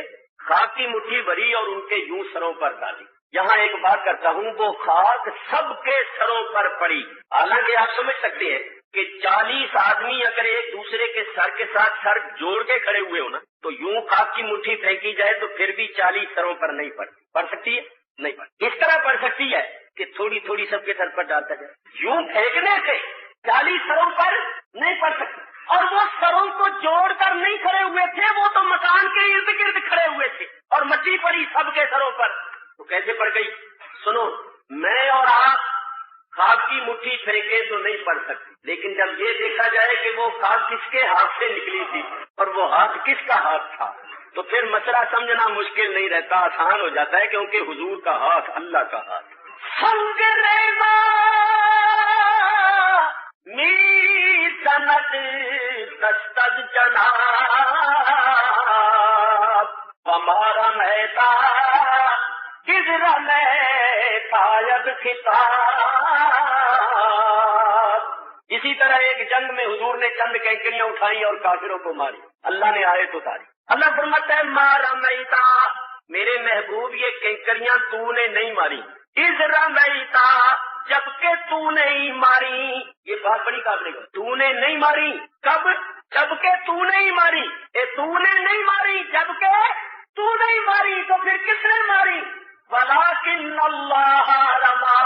[SPEAKER 1] خاک کی مٹھی بھری اور ان کے یوں سروں پر ڈالی۔ یہاں ایک بات کرتا ہوں، وہ خاک سب کے سروں پر پڑی، حالانکہ آپ سمجھ سکتے ہیں کہ 40 آدمی اگر ایک دوسرے کے سر کے ساتھ سر جوڑ کے کھڑے ہوئے ہو نا، تو یوں خاک کی مٹھی پھینکی جائے تو پھر بھی 40 سروں پر نہیں پڑتی۔ پڑ سکتی ہے؟ نہیں پڑتی۔ اس طرح پڑ سکتی ہے کہ تھوڑی تھوڑی سب کے سر پر ڈالتا جائے، یوں پھینکنے سے 40 سروں پر نہیں پڑ سکتی۔ اور وہ سروں کو جوڑ کر نہیں کھڑے ہوئے تھے، وہ تو مکان کے ارد گرد کھڑے ہوئے تھے، اور مٹی پڑی سب کے سروں پر، تو کیسے پڑ گئی؟ سنو، میں اور آپ خاک کی مٹھی پھینکے تو نہیں پڑ سکتی، لیکن جب یہ دیکھا جائے کہ وہ خاک کس کے ہاتھ سے نکلی تھی اور وہ ہاتھ کس کا ہاتھ تھا، تو پھر مسئلہ سمجھنا مشکل نہیں رہتا، آسان ہو جاتا ہے، کیونکہ حضور کا ہاتھ اللہ کا ہاتھ۔ سنگ ریما می سند دستد جناب ہمارا میتا کدھر میں تایب خطاب۔ اسی طرح ایک جنگ میں حضور نے چند کینکریاں اٹھائی اور کافروں کو ماری، اللہ نے آیت اتاری، اللہ فرماتا ہے مارا میتا، میرے محبوب یہ کینکریاں تو نے نہیں ماری، اذ رمیتا، جبکہ تو نہیں ماری، یہ بات بڑی قابل ہے، تو نے نہیں ماری، کب؟ جبکہ تو نہیں ماری، تو نے نہیں ماری جبکہ تو نہیں ماری، تو پھر کس نے ماری؟ ولیکن اللہ رما،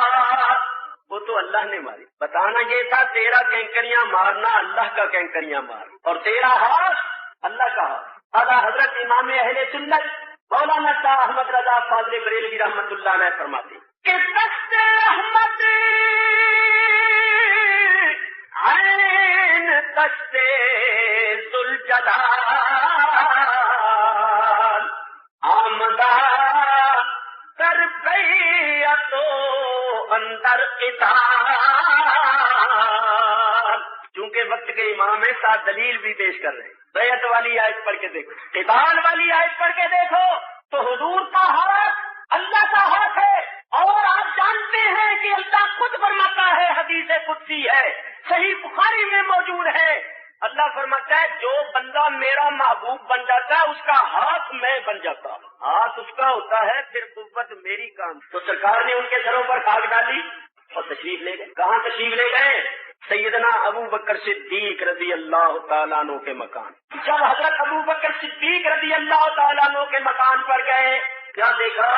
[SPEAKER 1] وہ تو اللہ نے ماری۔ بتانا یہ تھا تیرا کینکریاں مارنا اللہ کا کینکریاں مار، اور تیرا ہاتھ اللہ کا ہاتھ۔ اعلیٰ حضرت امام اہل سنت مولانا شاہ احمد رضا فاضل بریلوی رحمۃ اللہ علیہ فرماتے کہ دست رحمت عین دست ذوالجلال آمدہ در بیعت و اندر قتال. چونکہ وقت کے امام ہیں ساتھ دلیل بھی پیش کر رہے ہیں. بیعت والی آیت پڑھ کے دیکھو, قتال والی آیت پڑھ کے دیکھو تو حضور کا ہاتھ اللہ کا ہاتھ ہے, اور آپ جانتے ہیں کہ اللہ خود فرماتا ہے, حدیث قدسی ہے, صحیح بخاری میں موجود ہے. اللہ فرماتا ہے جو بندہ میرا محبوب بن جاتا ہے اس کا ہاتھ میں بن جاتا ہوں. ہاتھ اس کا ہوتا ہے, پھر قوت میری کام. تو سرکار نے ان کے سروں پر خاک ڈالی اور تشریف لے گئے. کہاں تشریف لے گئے؟ سیدنا ابو بکر صدیق رضی اللہ تعالیٰ عنہ کے مکان. جب حضرت ابو بکر صدیق رضی اللہ تعالیٰ عنہ کے مکان پر گئے, کیا دیکھا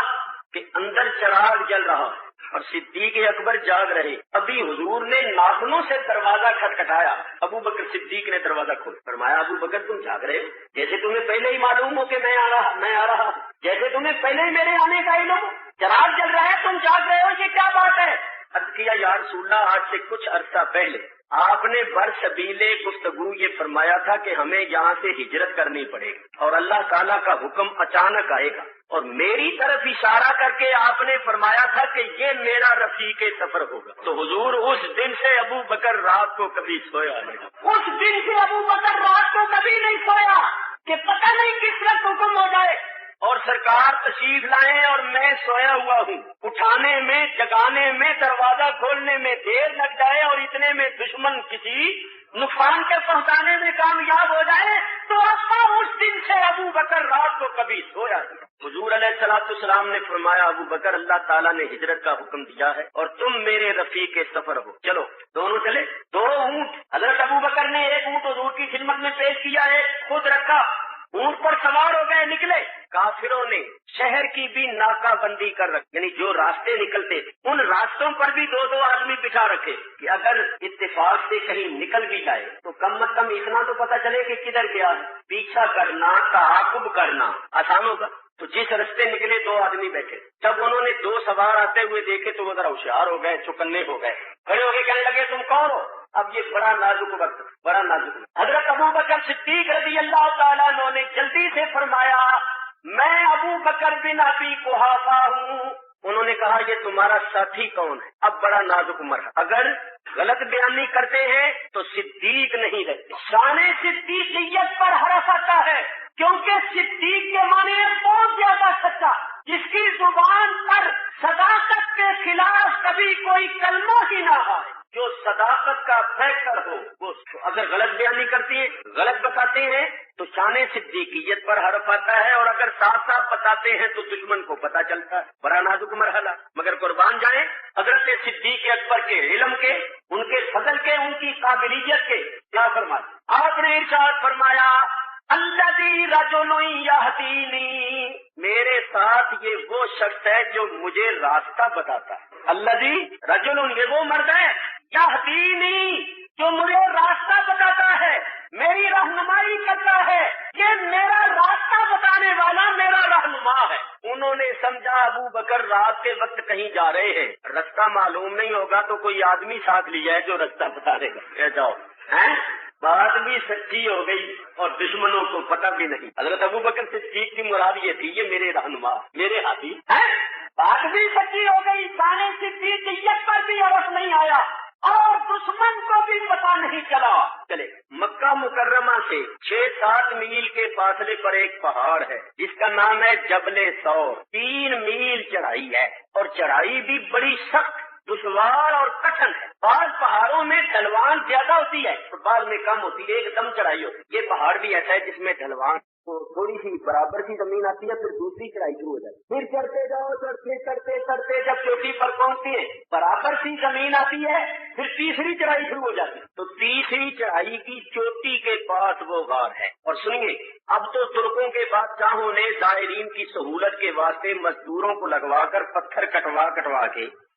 [SPEAKER 1] کہ اندر چراغ جل رہا اور صدیق اکبر جاگ رہے. ابھی حضور نے ناخنوں سے دروازہ کھٹکھٹایا, ابو بکر صدیق نے دروازہ کھولا. فرمایا ابو بکر تم جاگ رہے ہو, جیسے تمہیں پہلے ہی معلوم ہو کہ میں آ رہا ہوں, جیسے تمہیں پہلے ہی میرے آنے کا علم ہو. چراغ جل رہا ہے, تم جاگ رہے ہو, یہ کیا بات ہے؟ عرض کیا یا رسول اللہ, آج سے کچھ عرصہ پہلے آپ نے برسبیل گفتگو یہ فرمایا تھا کہ ہمیں یہاں سے ہجرت کرنی پڑے گی اور اللہ تعالیٰ کا حکم اچانک آئے گا, اور میری طرف اشارہ کر کے آپ نے فرمایا تھا کہ یہ میرا رفیق سفر ہوگا. تو حضور اس دن سے ابو بکر رات کو کبھی سویا نہیں. اس دن سے ابو بکر رات کو کبھی نہیں سویا کہ پتہ نہیں کس وقت حکم ہو جائے. اور سرکار تشریف لائیں اور میں سویا ہوا ہوں, اٹھانے میں, جگانے میں, دروازہ کھولنے میں دیر لگ جائے اور اتنے میں دشمن کسی نقصان کے پہنچانے میں کامیاب ہو جائے, تو اس دن سے ابو بکر رات کو کبھی سویا نہیں. حضور علیہ الصلوۃ والسلام نے فرمایا ابو بکر اللہ تعالیٰ نے ہجرت کا حکم دیا ہے اور تم میرے رفیق سفر ہو, چلو. دونوں چلے. 2 اونٹ حضرت ابو بکر نے, ایک اونٹ حضور کی خدمت میں پیش کیا ہے, خود رکھا, اونٹ پر سوار ہو گئے, نکلے. کافروں نے شہر کی بھی ناکہ بندی کر رکھی, یعنی جو راستے نکلتے ان راستوں پر بھی 2 آدمی بٹھا رکھے کہ اگر اتفاق سے کہیں نکل بھی جائے تو کم از کم اتنا تو پتہ چلے کہ کدھر گیا ہے. پیچھا کرنا, تعاقب کرنا آسان ہوگا. تو جس رستے نکلے 2 آدمی بیٹھے. جب انہوں نے 2 سوار آتے ہوئے دیکھے تو وہ ذرا ہوشیار ہو گئے, چوکنے ہو گئے, کھڑے ہو کے کہنے لگے تم کون ہو؟ اب یہ بڑا نازک وقت, بڑا نازک. حضرت ابو بکر صدیق رضی اللہ تعالیٰ عنہ نے جلدی سے فرمایا میں ابو بکر بن ابی قحافہ ہوں. انہوں نے کہا یہ تمہارا ساتھی کون ہے؟ اب بڑا نازک مرحلہ, اگر غلط بیانی کرتے ہیں تو صدیق نہیں رہتے. شان صدیقیت پر حرف آتا ہے کیونکہ صدیق کے معنی ہے بہت زیادہ سچا, جس کی زبان پر صداقت کے خلاف کبھی کوئی کلمہ ہی نہ آئے, جو صداقت کا فیکٹر ہو. وہ اگر غلط بیانی کرتی ہیں, غلط بتاتے ہیں تو شان صدیقیت پر حرف آتا ہے, اور اگر صاف صاف بتاتے ہیں تو دشمن کو پتہ چلتا ہے. بڑا نازک مرحلہ. مگر قربان جائیں حضرت صدیق اکبر کے علم کے, ان کے فضل کے, ان کی قابلیت کے. کیا فرمایا آپ نے؟ ارشاد فرمایا الذی رجل یہدینی, میرے ساتھ یہ وہ شخص ہے جو مجھے راستہ بتاتا ہے. الذی رجل, یہ وہ مرد ہے, یہدینی, جو مجھے راستہ بتاتا ہے, میری رہنمائی کرتا ہے. یہ میرا راستہ بتانے والا میرا رہنما ہے. انہوں نے سمجھا ابو بکر رات کے وقت کہیں جا رہے ہیں, رستہ معلوم نہیں ہوگا تو کوئی آدمی ساتھ لیا ہے جو رستہ بتا دے گا. جاؤ بات بھی سچی ہو گئی اور دشمنوں کو پتہ بھی نہیں. حضرت ابو بکر صدیق کی مراد یہ تھی یہ میرے رہنما, میرے ہاتھی. بات بھی سچی ہو گئی, شان صدیقیت پر بھی عرف نہیں آیا اور دشمن کو بھی پتہ نہیں چلا. چلے مکہ مکرمہ سے 6-7 میل کے فاصلے پر ایک پہاڑ ہے جس کا نام ہے جبل ثور. 3 میل چڑھائی ہے اور چڑھائی بھی بڑی سخت, دشوار اور کٹھن ہے. بعض پہاڑوں میں ڈھلوان زیادہ ہوتی ہے اور بعض میں کم ہوتی ہے, ایک دم چڑھائی ہوتی ہے. یہ پہاڑ بھی ایسا ہے جس میں ڈھلوان تو تھوڑی سی برابر سی زمین آتی ہے, پھر دوسری چڑھائی شروع ہو جاتی ہے, پھر چڑھتے جاؤ, چڑھتے چڑھتے جب چوٹی پر پہنچتی ہے برابر سی زمین آتی ہے, پھر تیسری چڑھائی شروع ہو جاتی ہے. تو تیسری چڑھائی کی چوٹی کے پاس وہ غار ہے. اور سنیے, اب تو ترکوں کے بادشاہوں نے زائرین کی سہولت کے واسطے مزدوروں کو لگوا کر پتھر کٹوا کے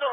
[SPEAKER 1] 2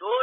[SPEAKER 1] 2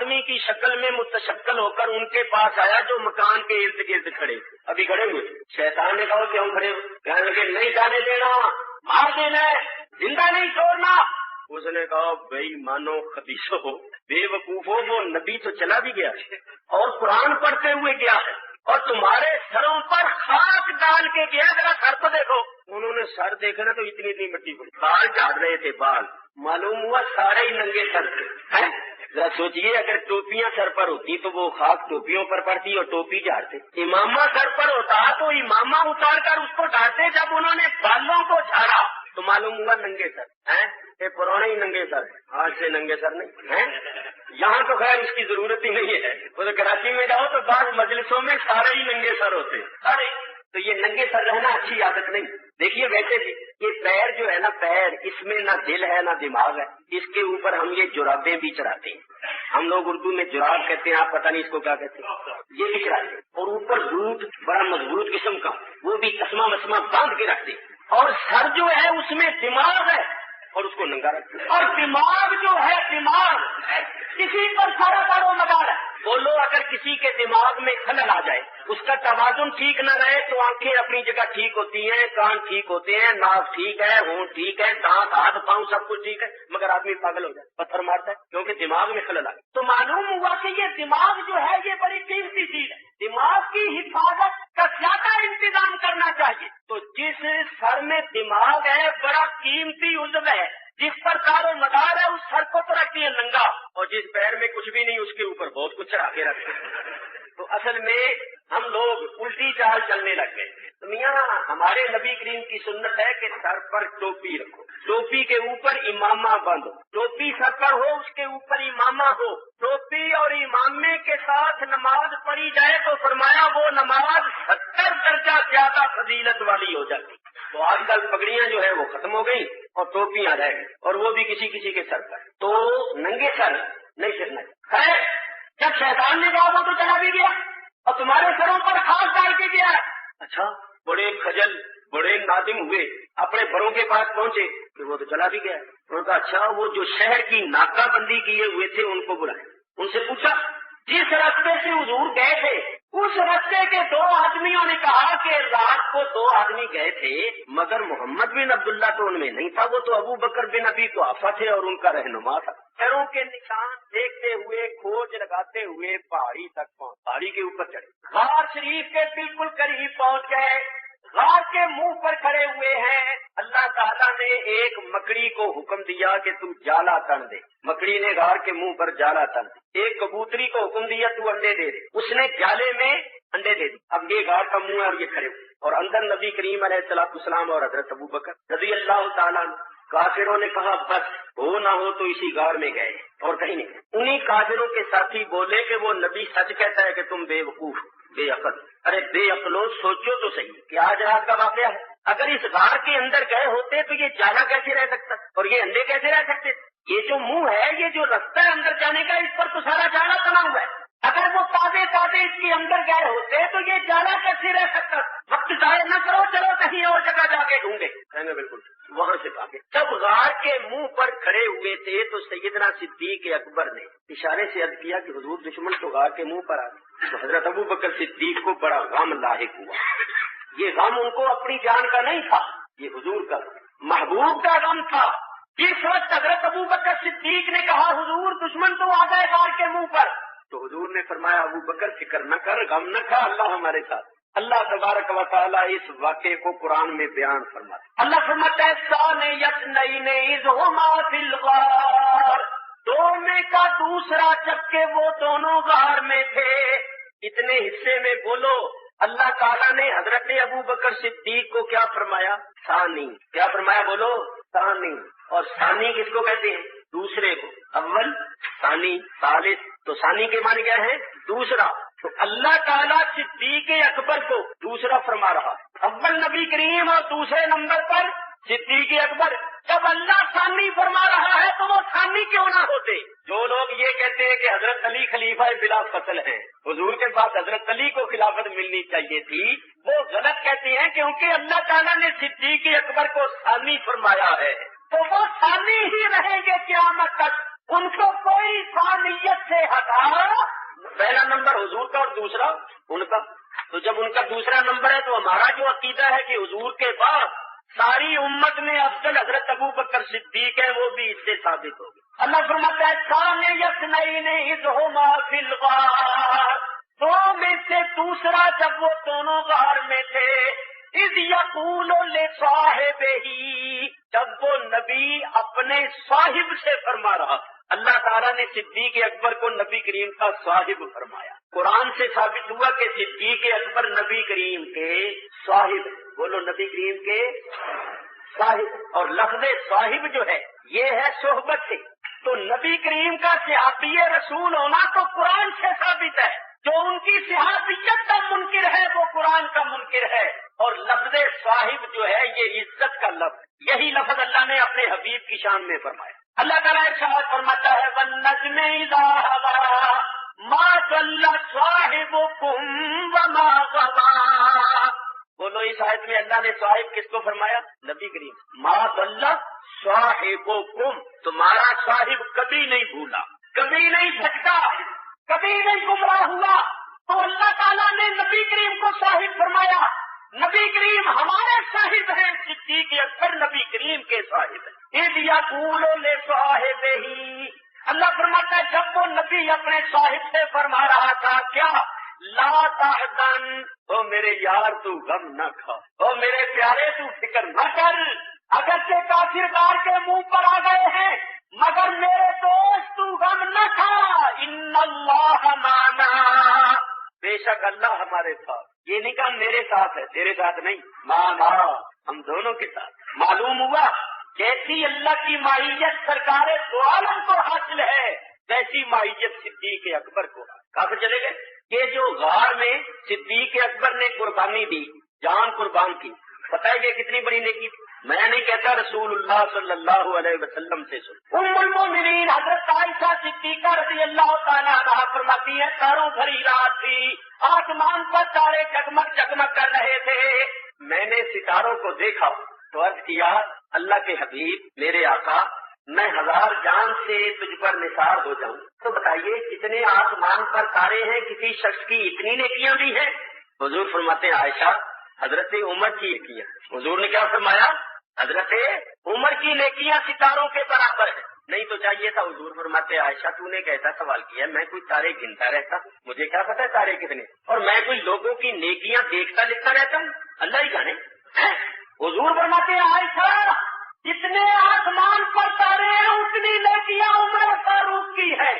[SPEAKER 1] آدمی کی شکل میں متشکل ہو کر ان کے پاس آیا جو مکان کے ارد گرد کھڑے تھے، ابھی کھڑے ہوئے۔ شیطان نے کہا کیوں کھڑے ہو؟ کہنے لگے نہیں جانے دینا، مار دینا، زندہ نہیں چھوڑنا۔ اس نے کہا بھائی مانو خبیثو، بے وقوفو، وہ نبی تو چلا بھی گیا اور قرآن پڑھتے ہوئے گیا ہے اور تمہارے سروں پر خاک ڈال کے گیا، ذرا سر کو دیکھو۔ انہوں نے سر دیکھا نا تو اتنی اتنی مٹی پڑی، بال جھاڑ رہے تھے، بال معلوم ہوا سارے ہی ننگے سر تھے۔ ذرا سوچئے اگر ٹوپیاں سر پر ہوتی تو وہ خاک ٹوپیوں پر پڑتی اور ٹوپی جھاڑتے، امامہ سر پر ہوتا تو امامہ اتار کر اس کو ڈالتے۔ جب انہوں نے بالوں کو جھاڑا تو معلوم ہوا ننگے سر ہیں، یہ پرانے ہی ننگے سر، آج سے ننگے سر نہیں ہیں۔ یہاں تو خیر اس کی ضرورت ہی نہیں ہے، وہ تو کراچی میں جاؤ تو بعض مجلسوں میں سارے ہی ننگے سر ہوتے سارے۔ تو یہ ننگے سر رہنا اچھی عادت نہیں۔ دیکھیے ویسے بھی یہ پیر جو ہے نا، پیر اس میں نہ دل ہے نہ دماغ ہے، اس کے اوپر ہم یہ جرابیں بھی چڑھاتے ہیں، ہم لوگ اردو میں جراب کہتے ہیں، آپ پتہ نہیں اس کو کیا کہتے ہیں، یہ بھی چڑھاتے ہیں، اور اوپر بوٹ بڑا مضبوط قسم کا وہ بھی تسمہ مسمہ باندھ کے رکھتے ہیں، اور سر جو ہے اس میں دماغ ہے اور اس کو ننگا رکھتے ہیں، اور دماغ جو ہے، دماغ کسی پر سارا دار و مدار ہے۔ بولو اگر کسی کے دماغ میں خلل آ جائے، اس کا توازن ٹھیک نہ رہے تو آنکھیں اپنی جگہ ٹھیک ہوتی ہیں، کان ٹھیک ہوتے ہیں، ناک ٹھیک ہے، ہونٹ ٹھیک ہے، دانت ہاتھ پاؤں سب کچھ ٹھیک ہے، مگر آدمی پاگل ہو جائے، پتھر مارتا ہے کیونکہ دماغ میں خلل آ گئی۔ تو معلوم ہوا کہ یہ دماغ جو ہے یہ بڑی قیمتی چیز ہے، دماغ کی حفاظت کا زیادہ انتظام کرنا چاہیے۔ تو جس سر میں دماغ ہے بڑا قیمتی عضو ہے، جس پر دار و مدار ہے، اس سر کو تو رکھتی ہے ننگا، اور جس پیر میں کچھ بھی نہیں اس کے اوپر بہت کچھ چڑھا کے رکھتے ہیں۔ تو اصل میں ہم لوگ الٹی چال چلنے لگ گئے۔ تو میاں ہمارے نبی کریم کی سنت ہے کہ سر پر ٹوپی رکھو، ٹوپی کے اوپر امامہ باندھو، ٹوپی سر پر ہو اس کے اوپر امامہ ہو، ٹوپی اور امامے کے ساتھ نماز پڑھی جائے تو فرمایا وہ نماز 70 درجہ زیادہ فضیلت والی ہو جاتی۔ تو آج کل پگڑیاں جو ہے وہ ختم ہو گئی اور ٹوپیاں رہ گئی، اور وہ بھی کسی کسی کے سر پر، تو ننگے سر نہیں پھرنا ہے۔ جب شیطان نے کہا وہ تو چلا بھی گیا اور تمہارے سروں پر خاک ڈال کے گیا۔ اچھا، بڑے خجل بڑے نادم ہوئے، اپنے بڑوں کے پاس پہنچے کہ وہ تو چلا بھی گیا۔ انہوں نے کہا اچھا وہ جو شہر کی ناکہ بندی کیے ہوئے تھے ان کو بلائے، ان سے پوچھا جس راستے سے حضور گئے تھے اس راستے کے 2 آدمیوں نے کہا کہ رات کو 2 آدمی گئے تھے مگر محمد بن عبداللہ تو ان میں نہیں تھا، وہ تو ابو بکر بن ابی قحافہ تھے اور ان کا رہنما تھا۔ پیروں کے نشان دیکھتے ہوئے کھوج لگاتے ہوئے پہاڑی تک پہنچ، پہاڑی کے اوپر چڑھے، غار شریف کے بالکل قریب پہنچ گئے، غار کے منہ پر کھڑے ہوئے ہیں۔ اللہ تعالیٰ نے ایک مکڑی کو حکم دیا کہ تم جالا تن دے، مکڑی نے غار کے منہ پر جالا تن دے۔ ایک کبوتری کو حکم دیا تو انڈے دے دے، اس نے جالے میں انڈے دے دی۔ اب یہ غار کا منہ ہے اور یہ کھڑے ہوئے، اور اندر نبی کریم علیہ السلام اور حضرت ابو بکر رضی اللہ تعالیٰ عنہ۔ کافروں نے کہا بس ہو نہ ہو تو اسی غار میں گئے اور کہیں نہیں۔ انہی کافروں کے ساتھی بولے کہ وہ نبی سچ کہتا ہے کہ تم بے وقوف بے عقل۔ ارے بے عقلو سوچو تو صحیح کہ آج رات کا واقعہ ہے، اگر اس غار کے اندر گئے ہوتے تو یہ جالا کیسے رہ سکتا اور یہ انڈے کیسے رہ سکتے؟ یہ جو منہ ہے، یہ جو رستہ ہے اندر جانے کا، اس پر تو سارا جالا بنا ہوا ہے، اگر وہ تازے اس کے اندر گئے ہوتے تو یہ جالا کیسے رہ سکتا؟ وقت ضائع نہ کرو، چلو کہیں اور جگہ جا کے ڈھونڈے۔ کہنے بالکل وہاں سے بھاگے۔ جب غار کے منہ پر کھڑے ہوئے تھے تو سیدنا صدیق اکبر نے اشارے سے عرض کیا کہ حضور دشمن تو غار کے منہ پر آ گئے۔ تو حضرت ابو بکر صدیق کو بڑا غم لاحق ہوا۔ یہ غم ان کو اپنی جان کا نہیں تھا، یہ حضور کا محبوب کا غم تھا۔ جس وقت حضرت ابو بکر صدیق نے کہا حضور دشمن تو آ گئے غار کے منہ پر، تو حضور نے فرمایا ابو بکر فکر نہ کر، غم نہ کھا، اللہ ہمارے ساتھ۔ اللہ تبارک و تعالیٰ اس واقعے کو قرآن میں بیان فرماتا ہے۔ اللہ فرماتا ہے ثانی اثنین اذ ہما فی الغار، 2 میں کا دوسرا جبکہ وہ دونوں غار میں تھے۔ اتنے حصے میں بولو اللہ تعالیٰ نے حضرت ابو بکر صدیق کو کیا فرمایا؟ ثانی۔ کیا فرمایا بولو؟ ثانی۔ اور ثانی کس کو کہتے ہیں؟ دوسرے کو۔ اول، ثانی، ثالث۔ تو ثانی کے معنی کیا ہے؟ دوسرا۔ تو اللہ تعالیٰ صدیق اکبر کو دوسرا فرما رہا، اول نبی کریم اور دوسرے نمبر پر صدیق اکبر۔ جب اللہ ثانی فرما رہا ہے تو وہ ثانی کیوں نہ ہوتے؟ جو لوگ یہ کہتے ہیں کہ حضرت علی خلیفہ بلا فصل ہیں، حضور کے بعد حضرت علی کو خلافت ملنی چاہیے تھی، وہ غلط کہتے ہیں، کیونکہ اللہ تعالیٰ نے صدیق اکبر کو ثانی فرمایا ہے، تو وہ ثانی ہی رہیں گے قیامت تک۔ ان کو کوئی ثانیت سے ہٹا، پہلا نمبر حضور کا اور دوسرا ان کا. تو جب ان کا دوسرا نمبر ہے تو ہمارا جو عقیدہ ہے کہ حضور کے بعد ساری امت میں افضل حضرت ابو بکر صدیق ہے، وہ بھی اس سے ثابت ہوگی. اللہ فرماتا ہے ثانیۃ اثنین اذ ہما فی الغار، دو میں سے دوسرا جب وہ دونوں غار میں تھے، اذ یقول لصاحبہ، جب وہ نبی اپنے صاحب سے فرما رہا. اللہ تعالیٰ نے صدیق اکبر کو نبی کریم کا صاحب فرمایا. قرآن سے ثابت ہوا کہ صدیق اکبر نبی کریم کے صاحب. بولو نبی کریم کے صاحب. اور لفظ صاحب جو ہے یہ ہے صحبت سے. تو نبی کریم کا صحابی رسول ہونا تو قرآن سے ثابت ہے. جو ان کی صحابیت کا منکر ہے وہ قرآن کا منکر ہے. اور لفظ صاحب جو ہے یہ عزت کا لفظ. یہی لفظ اللہ نے اپنے حبیب کی شان میں فرمایا. اللہ تعالیٰ ارشاد فرماتا ہے وَالنَّجْمِ إِذَا هَوَىٰ مَا ضَلَّ صَاحِبُكُمْ وَمَا غَوَىٰ. بولو اس آیت میں اللہ نے صاحب کس کو فرمایا؟ نبی کریم. ما ضل صاحبکم، تمہارا صاحب کبھی نہیں بھولا، کبھی نہیں بھٹکا، کبھی نہیں گمراہ ہوا. تو اللہ تعالیٰ نے نبی کریم کو صاحب فرمایا. نبی کریم ہمارے صاحب ہیں، صدیق اکبر نبی کریم کے صاحب ہیں. اذ یقول لصاحبہ، اللہ فرماتا ہے جب وہ نبی اپنے صاحب سے فرما رہا تھا کیا؟ لا تحزن، او میرے یار تو غم نہ کھا، او میرے پیارے تو فکر نہ کر. اگرچہ کافر دار کے منہ پر آ گئے ہیں مگر میرے دوست تو غم نہ کھا. ان اللہ معنا، بے شک اللہ ہمارے ساتھ. یہ نہیں کہا میرے ساتھ ہے، تیرے ساتھ نہیں، معنا ہم دونوں کے ساتھ. معلوم ہوا جیسی اللہ کی معیت سرکار دو عالم کو حاصل ہے ویسی معیت صدیق اکبر کو. کہاں چلے گئے؟ یہ جو غار میں صدیق اکبر نے قربانی دی، جان قربان کی، پتہ ہے یہ کتنی بڑی نیکی تھی؟ میں نہیں کہتا، رسول اللہ صلی اللہ علیہ وسلم سے سن. ام المومنین حضرت عائشہ صدیقہ رضی اللہ تعالیٰ عنہا فرماتی ہے تاروں بھری رات تھی، آسمان پر تارے جگمگ جگمگ کر رہے تھے. میں نے ستاروں کو دیکھا تو عرض کیا اللہ کے حبیب میرے آقا، میں 1000 جان سے تجھ پر نثار ہو جاؤں تو بتائیے کتنے آسمان پر تارے ہیں، کسی شخص کی اتنی نیکیاں بھی ہیں؟ حضور فرماتے ہیں عائشہ حضرت عمر کی نیکیاں. حضور نے کیا فرمایا؟ حضرت عمر کی نیکیاں ستاروں کے برابر ہیں. نہیں تو چاہیے تھا حضور فرماتے عائشہ تو نے کیسا سوال کیا؟ میں کوئی تارے گنتا رہتا، مجھے کیا پتا ہے تارے کتنے، اور میں کوئی لوگوں کی نیکیاں دیکھتا لکھتا رہتا ہوں، اللہ ہی جانے. حضور فرماتے ہیں عائشہ جتنے آسمان پر تارے ہیں اتنی نیکیاں عمر فاروق کی ہے.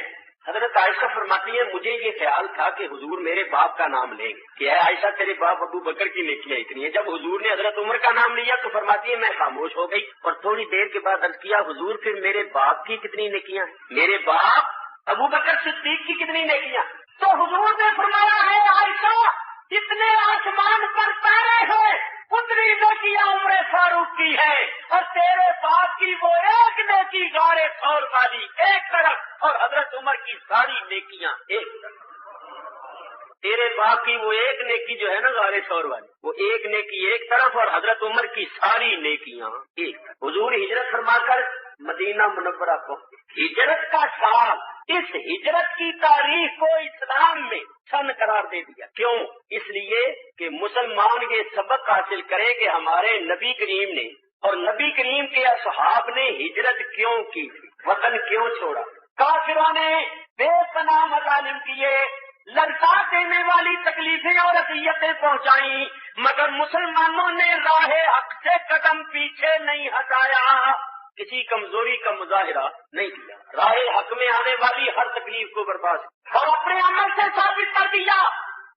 [SPEAKER 1] حضرت عائشہ فرماتی ہے مجھے یہ خیال تھا کہ حضور میرے باپ کا نام لیں گے کہ اے عائشہ تیرے باپ ابو بکر کی نیکیاں اتنی ہیں. جب حضور نے حضرت عمر کا نام لیا تو فرماتی ہے میں خاموش ہو گئی اور تھوڑی دیر کے بعد عرض کیا حضور پھر میرے باپ کی کتنی نیکیاں ہیں، میرے باپ ابو بکر صدیق کی کتنی نیکیاں؟ تو حضور نے فرمایا ہے عائشہ جتنے آسمان پر تارے ہیں اتنی نیکیاں عمر فاروق کی ہے، اور تیرے باپ کی وہ ایک نیکی غار ثور والی ایک طرف اور حضرت عمر کی ساری نیکیاں ایک طرف. تیرے باپ کی وہ ایک نیکی جو ہے نا غار ثور والی، وہ ایک نیکی ایک طرف اور حضرت عمر کی ساری نیکیاں ایک طرف. حضور ہجرت فرما کر مدینہ منورہ پہنچے. ہجرت کا سال، اس ہجرت کی تاریخ کو اسلام میں سن قرار دے دیا. کیوں؟ اس لیے کہ مسلمان یہ سبق حاصل کریں کہ ہمارے نبی کریم نے اور نبی کریم کے اصحاب نے ہجرت کیوں کی تھی، وطن کیوں چھوڑا. کافروں نے بے پناہ مظالم کیے، لڑکا دینے والی تکلیفیں اور اذیتیں پہنچائیں، مگر مسلمانوں نے راہ حق سے قدم پیچھے نہیں ہٹایا، کسی کمزوری کا مظاہرہ نہیں کیا، راہ حق میں آنے والی ہر تکلیف کو برداشت اور اپنے عمل سے ثابت کر دیا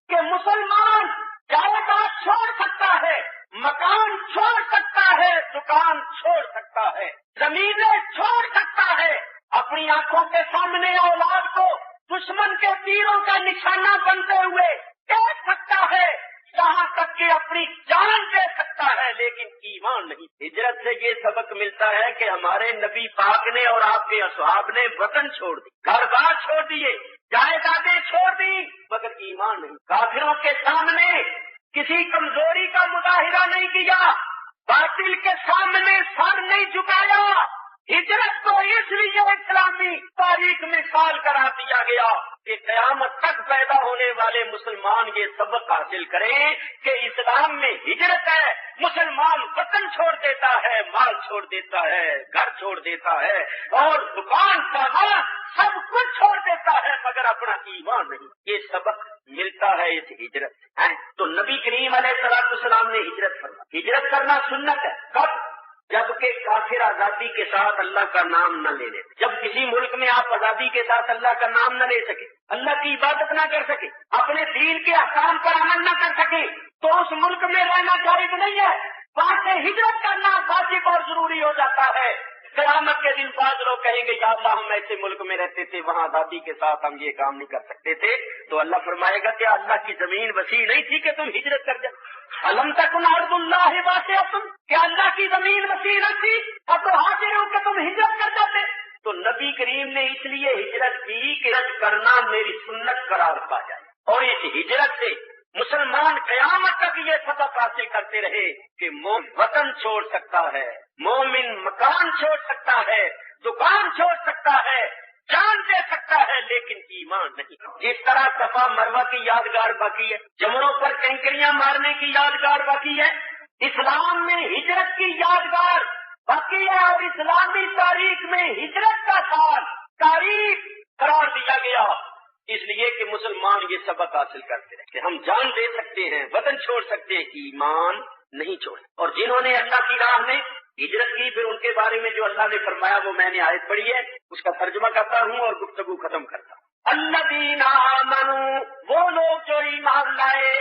[SPEAKER 1] کہ مسلمان جائیداد چھوڑ سکتا ہے، مکان چھوڑ سکتا ہے، دکان چھوڑ سکتا ہے، زمینیں چھوڑ سکتا ہے، اپنی آنکھوں کے سامنے اولاد کو دشمن کے تیروں کا نشانہ بنتے ہوئے دیکھ سکتا ہے، یہاں تک کہ اپنی جان دے سکتا ہے، لیکن ایمان نہیں. ہجرت سے یہ سبق ملتا ہے کہ ہمارے نبی پاک نے اور آپ کے اصحاب نے وطن چھوڑ دی، گھر بار چھوڑ دیے، جائیدادیں چھوڑ دی، مگر ایمان نہیں. کافروں کے سامنے کسی کمزوری کا مظاہرہ نہیں کیا، باطل کے سامنے سر نہیں جھکایا،
[SPEAKER 2] ہجرت کو اس لیے اسلامی تاریخ میں سال قرار دیا گیا کہ قیامت تک پیدا ہونے والے مسلمان یہ سبق حاصل کریں کہ اسلام میں ہجرت ہے. مسلمان وطن چھوڑ دیتا ہے، مال چھوڑ دیتا ہے، گھر چھوڑ دیتا ہے اور دکان سامان سب کچھ چھوڑ دیتا ہے مگر اپنا ایمان نہیں. یہ سبق ملتا ہے اس ہجرت سے. تو نبی کریم علیہ السلام نے ہجرت کرنا، ہجرت کرنا سنت ہے. کب؟ جبکہ کافر آزادی کے ساتھ اللہ کا نام نہ لے لے. جب کسی ملک میں آپ آزادی کے ساتھ اللہ کا نام نہ لے سکے، اللہ کی عبادت نہ کر سکے، اپنے دین کے احکام پر عمل نہ کر سکے تو اس ملک میں رہنا جائز نہیں ہے. وہاں سے ہجرت کرنا واجب اور ضروری ہو جاتا ہے. قیامت کے دن بعض لوگ کہیں گے یا اللہ ہم ایسے ملک میں رہتے تھے، وہاں آزادی کے ساتھ ہم یہ کام نہیں کر سکتے تھے. تو اللہ فرمائے گا کہ اللہ کی زمین وسیع نہیں تھی کہ تم ہجرت کر جاؤ؟ علم تکن ارض اللہ واسعۃ، کیا اللہ کی زمین وسیع نہ تھی؟ اب تو حاضر ہو کہ تم ہجرت کر جاتے. تو نبی کریم نے اس لیے ہجرت کی کہ ہجرت کرنا میری سنت قرار پا جائے. اور اس ہجرت سے مسلمان قیامت تک یہ سبق حاصل کرتے رہے کہ مومن وطن چھوڑ سکتا ہے، مومن مکان چھوڑ سکتا ہے، دکان چھوڑ سکتا ہے، جان دے سکتا ہے، لیکن ایمان نہیں. جس طرح صفا مروہ کی یادگار باقی ہے، جمروں پر کنکریاں مارنے کی یادگار باقی ہے، اسلام میں ہجرت کی یادگار باقی ہے. اور اسلامی تاریخ میں ہجرت کا سال تاریخ قرار دیا گیا اس لیے کہ مسلمان یہ سبق حاصل کرتے رہے کہ ہم جان دے سکتے ہیں، وطن چھوڑ سکتے ہیں، ایمان نہیں چھوڑے. اور جنہوں نے اللہ کی راہ میں ہجرت کی پھر ان کے بارے میں جو اللہ نے فرمایا وہ میں نے آیت پڑھی ہے، اس کا ترجمہ کرتا ہوں اور گفتگو ختم کرتا ہوں. الذین آمنوا، وہ لوگ جو ایمان لائے،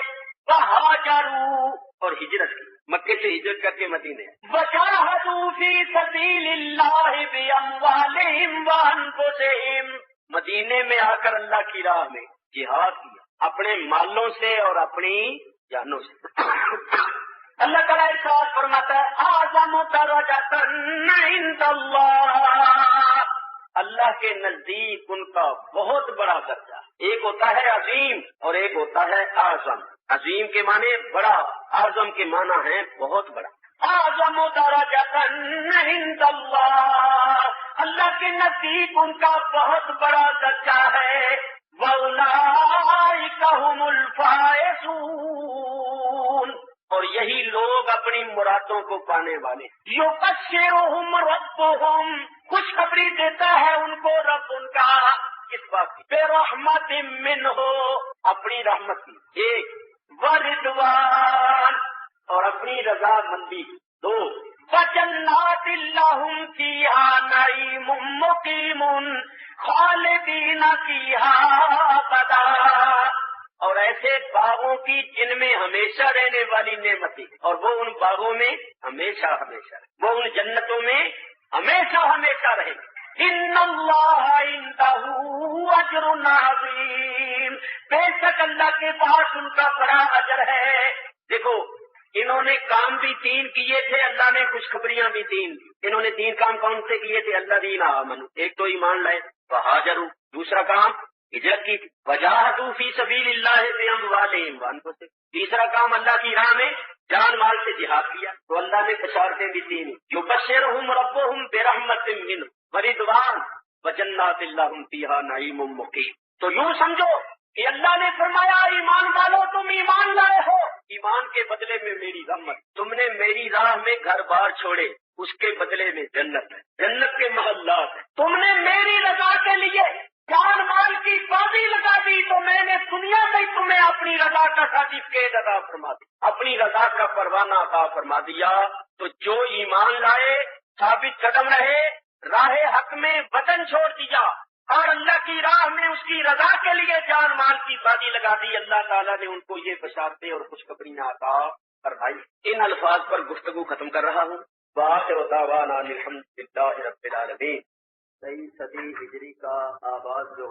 [SPEAKER 2] وہاجروا، اور ہجرت کی، مکے سے ہجرت کر کے مدینے، وجاہدوا فی سبیل اللہ باموالہم وانفسہم، مدینے میں آ کر اللہ کی راہ میں جہاد کیا اپنے مالوں سے اور اپنی جانوں سے. اللہ تعالیٰ ارشاد فرماتا ہے اعظم درجۃ عند اللہ، اللہ کے نزدیک ان کا بہت بڑا درجہ. ایک ہوتا ہے عظیم اور ایک ہوتا ہے اعظم. عظیم کے معنی بڑا، اعظم کے معنی ہے بہت بڑا. اعظم درجۃ عند اللہ، اللہ کے نزدیک ان کا بہت بڑا درجہ ہے. وَأُولَٰئِكَ هُمُ الْفَائِزُونَ، اور یہی لوگ اپنی مرادوں کو پانے والے. یبشرہم ربہم، خوشخبری دیتا ہے ان کو رب ان کا اس بات کی، برحمت منہ، اپنی رحمت کی. ایک ورضوان، اور اپنی رضا مندی. دو وجنات لہم فیہا نعیم مقیم خالدین فیہا ابدا، اور ایسے باغوں کی جن میں ہمیشہ رہنے والی نعمتیں، اور وہ ان باغوں میں ہمیشہ ہمیشہ رہے، وہ ان جنتوں میں ہمیشہ ہمیشہ رہے. ان اللہ عندہ اجر عظیم، بے شک اللہ کے پاس ان کا بڑا اجر ہے. دیکھو انہوں نے کام بھی تین کیے تھے، اللہ نے خوشخبریاں بھی تین دی. انہوں نے تین کام کون سے کیے تھے؟ الذین آمنوا، ایک تو ایمان لائے، وہاجروا، دوسرا کام ہجرت کی، وجاہدوا فی سبیل اللہ باموالہم وانفسہم، تیسرا کام اللہ کی راہ میں جان مال سے جہاد کیا. تو اللہ نے بشارتیں بھی تین، یبشرہم ربہم برحمت منہ ورضوان وجنات لہم فیہا نعیم مقیم. تو یوں سمجھو کہ اللہ نے فرمایا ایمان والو تم ایمان لائے ہو، ایمان کے بدلے میں میری رحمت. تم نے میری راہ میں گھر بار چھوڑے، اس کے بدلے میں جنت ہے، جنت کے محلات ہیں. تم نے میری رضا کے لیے جان مال کی بازی لگا دی تو میں نے دنیا میں تمہیں اپنی رضا کا سرٹیفکیٹ عطا فرما دیا، اپنی رضا کا پروانہ عطا فرما دیا. تو جو ایمان لائے ثابت قدم رہے، راہ حق میں وطن چھوڑ دیا اور اللہ کی راہ میں اس کی رضا کے لیے جان مال کی بازی لگا دی، اللہ تعالیٰ نے ان کو یہ بشارتیں اور خوشخبریاں عطا فرمائی. ان الفاظ پر گفتگو ختم کر رہا ہوں. وآخر دعوانا الحمد للہ رب العالمین. 23 صدی ہجری کا آغاز جو